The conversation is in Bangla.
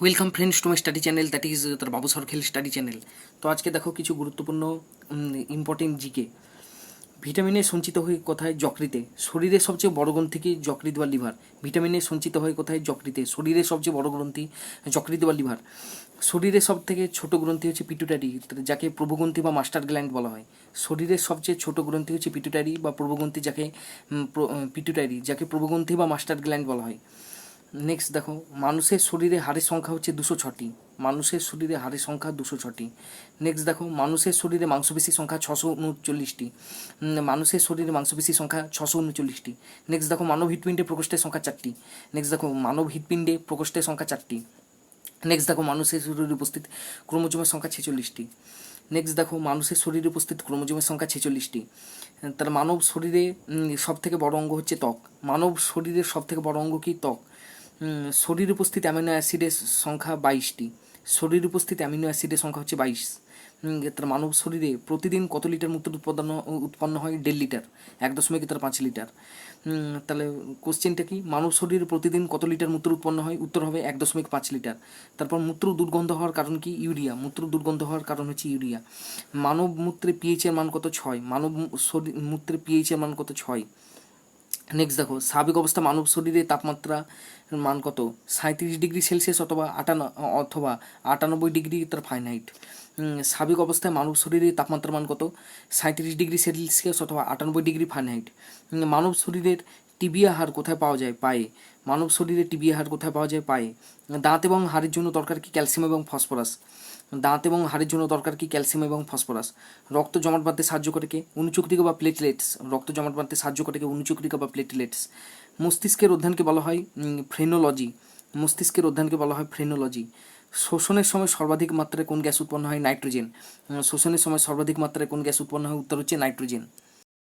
Welcome friends to my study channel, that is তার বাবু সরখেল স্টাডি চ্যানেল। তো আজকে দেখো কিছু গুরুত্বপূর্ণ ইম্পর্টেন্ট জিকে। ভিটামিনের সঞ্চিত হয় কোথায়? যকৃতে। শরীরের সবচেয়ে বড় গ্রন্থি কি? যকৃৎ বা লিভার। ভিটামিনের সঞ্চিত হয় কোথায়? যকৃতে। শরীরের সবচেয়ে বড় গ্রন্থি যকৃৎ বা লিভার। শরীরের সব থেকে ছোট গ্রন্থি হচ্ছে পিটুটারি, যাকে প্রভুগ্রন্থি বা মাস্টার গ্ল্যান্ড বলা হয়। শরীরের সবচেয়ে ছোট গ্রন্থি হচ্ছে পিটুটারি বা প্রভুগ্রন্থি, যাকে পিটুটারি, যাকে প্রভুগ্রন্থি বা মাস্টার গ্ল্যান্ড বলা হয়। নেক্সট দেখো, মানুষের শরীরে হাড়ের সংখ্যা হচ্ছে 206টি। মানুষের শরীরে হাড়ের সংখ্যা 206টি। নেক্সট দেখো, মানুষের শরীরে মাংসপেশির সংখ্যা 639টি। মানুষের শরীরে মাংসপেশির সংখ্যা 639টি। নেক্সট দেখো, মানব হৃৎপিণ্ডে প্রকোষ্ঠের সংখ্যা 4টি। নেক্সট দেখো, মানব হৃৎপিণ্ডে প্রকোষ্ঠের সংখ্যা 4টি। নেক্সট দেখো, মানুষের শরীরে উপস্থিত ক্রোমোজোমের সংখ্যা 46টি। নেক্সট দেখো, মানুষের শরীরে উপস্থিত ক্রোমোজোমের সংখ্যা 46টি। তার মানব শরীরে সব থেকে বড় অঙ্গ হচ্ছে ত্বক। মানব শরীরের সব থেকে বড় অঙ্গ কি? ত্বক। শরীর উপস্থিত অ্যামিনো অ্যাসিডের সংখ্যা 22টি। শরীর উপস্থিত অ্যামিনো অ্যাসিডের সংখ্যা হচ্ছে 22। তার মানব শরীরে প্রতিদিন কত লিটার মূত্র উৎপন্ন হয়? 1.5 লিটার, 1.5 লিটার। তাহলে কোশ্চেনটা কি? মানব শরীরে প্রতিদিন কত লিটার মূত্র উৎপন্ন হয়? উত্তর হবে 1.5 লিটার। তারপর মূত্র দুর্গন্ধ হওয়ার কারণ কি? ইউরিয়া। মূত্র দুর্গন্ধ হওয়ার কারণ হচ্ছে ইউরিয়া। মানব মূত্রে পিএইচ এর মান কত? 6। মানব মূত্রে পিএইচ এর মান কত? 6। নেক্সট দেখো, স্বাভাবিক অবস্থা মানব শরীরে তাপমাত্রা মান কত? 37 ডিগ্রি সেলসিয়াস অথবা 98 ডিগ্রি তার ফারেনহাইট। স্বাভাবিক অবস্থায় মানব শরীরে তাপমাত্রার মান কত? 37 ডিগ্রি সেলসিয়াস অথবা 98 ডিগ্রি ফারেনহাইট। মানব শরীরের টিবিয়া হাড় কোথায় পাওয়া যায়? পায়ে। মানব শরীরে টিবিয়া হাড় কোথায় পাওয়া যায়? পায়ে। দাঁত এবং হাড়ের জন্য দরকার কি? ক্যালসিয়াম এবং ফসফরাস। দাঁত এবং হাড়ের জন্য দরকার কি? ক্যালসিয়াম এবং ফসফরাস। রক্ত জমাট বাঁধতে সাহায্য করে কে? অনুচক্রিকা বা প্লেটলেটস। রক্ত জমাট বাঁধতে সাহায্য করে কে? অনুচক্রিকা বা প্লেটলেটস। মস্তিষ্কের অধ্যয়নকে বলা হয় ফ্রেনোলজি। মস্তিষ্কের অধ্যয়নকে বলা হয় ফ্রেনোলজি। শোষণের সময় সর্বাধিক মাত্রায় কোন গ্যাস উৎপন্ন হয়? নাইট্রোজেন। শোষণের সময় সর্বাধিক মাত্রায় কোন গ্যাস উৎপন্ন হয়? উত্তর হচ্ছে নাইট্রোজেন।